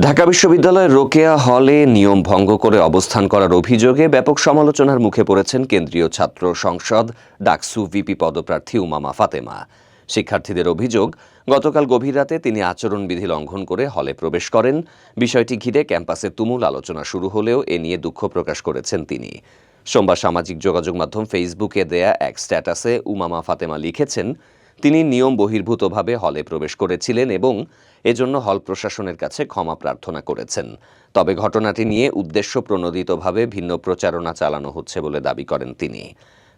ঢাকা বিশ্ববিদ্যালয়ের রোকেয়া হলে নিয়ম ভঙ্গ করে অবস্থান করার অভিযোগে ব্যাপক সমালোচনার মুখে পড়েছেন কেন্দ্রীয় ছাত্র সংসদ ডাকসু ভিপি পদপ্রার্থী উমামা ফাতেমা। শিক্ষার্থীদের অভিযোগ, গতকাল গভীর রাতে তিনি আচরণবিধি লঙ্ঘন করে হলে প্রবেশ করেন। বিষয়টি ঘিরে ক্যাম্পাসে তুমুল আলোচনা শুরু হলেও এ নিয়ে দুঃখ প্রকাশ করেছেন তিনি। সোমবার সামাজিক যোগাযোগ মাধ্যম ফেসবুকে দেয়া এক স্ট্যাটাসে উমামা ফাতেমা লিখেছেন, তিনি নিয়ম বহির্ভূতভাবে হলে প্রবেশ করেছিলেন এবং এজন্য হল প্রশাসনের কাছে ক্ষমা প্রার্থনা করেছেন। তবে ঘটনাটি নিয়ে উদ্দেশ্যপ্রণোদিতভাবে ভিন্ন প্রচারণা চালানো হচ্ছে বলে দাবি করেন তিনি।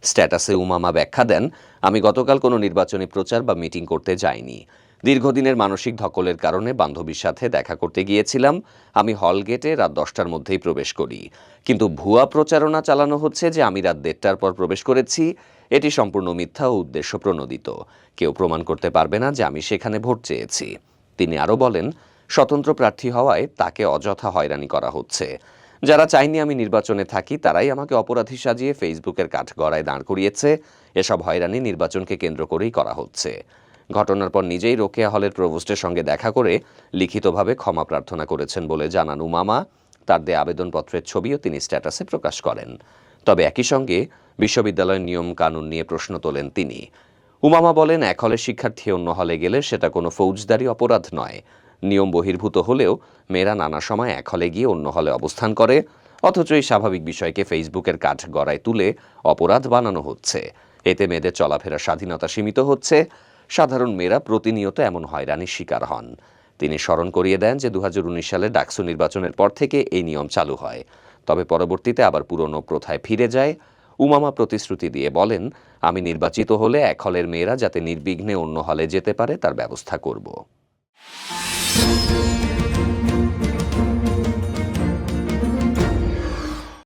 স্ট্যাটাসে উমামা ব্যাখ্যা দেন, আমি গতকাল কোনো নির্বাচনী প্রচার বা মিটিং করতে যাইনি। দীর্ঘদিনের মানসিক ধকলের কারণে বান্ধবীর সাথে দেখা করতে গিয়েছিলাম। আমি হল গেটে রাত 10টার মধ্যেই প্রবেশ করি। কিন্তু ভুয়া প্রচারণা চালানো হচ্ছে যে আমি রাত 1:30টার পর প্রবেশ করেছি। এটি সম্পূর্ণ মিথ্যা ও উদ্দেশ্যপ্রণোদিত। কেউ প্রমাণ করতে পারবে না যে আমি সেখানে ভোট চেয়েছি। তিনি আরও বলেন, স্বতন্ত্র প্রার্থী হওয়ায় তাকে অযথা হয়রানি করা হচ্ছে। যারা চায়নি আমি নির্বাচনে থাকি তারাই আমাকে অপরাধী সাজিয়ে ফেসবুকের কাঠগড়ায় দাঁড় করিয়েছে। এসব হয়রানি নির্বাচনকে কেন্দ্র করেই করা হচ্ছে। ঘটনার পর নিজেই রোকেয়া হলের প্রভোস্টের সঙ্গে দেখা করে লিখিতভাবে ক্ষমা প্রার্থনা করেছেন বলে জানান উমামা। তার দেয়া আবেদনপত্রের ছবিও তিনি স্ট্যাটাসে প্রকাশ করেন। তবে একই সঙ্গে বিশ্ববিদ্যালয়ের নিয়ম কানুন নিয়ে প্রশ্ন তোলেন তিনি। উমামা বলেন, এক হলের শিক্ষার্থী অন্য হলে গেলে সেটা কোনো ফৌজদারি অপরাধ নয়। নিয়ম বহির্ভূত হলেও মেয়েরা নানা সময় এক হলে গিয়ে অন্য হলে অবস্থান করে, অথচ এই স্বাভাবিক বিষয়কে ফেসবুকের কাঠগড়ায় তুলে অপরাধ বানানো হচ্ছে। এতে মেয়েদের চলাফেরার স্বাধীনতা সীমিত হচ্ছে। সাধারণ মেয়েরা প্রতিনিয়ত এমন হয়রানির শিকার হন। তিনি স্মরণ করিয়ে দেন যে 2019 সালে ডাকসু নির্বাচনের পর থেকে এই নিয়ম চালু হয়। তবে পরবর্তীতে আবার পুরনো প্রথায় ফিরে যায়। উমামা প্রতিশ্রুতি দিয়ে বলেন, আমি নির্বাচিত হলে এক হলের মেয়েরা যাতে নির্বিঘ্নে অন্য হলে যেতে পারে তার ব্যবস্থা করব।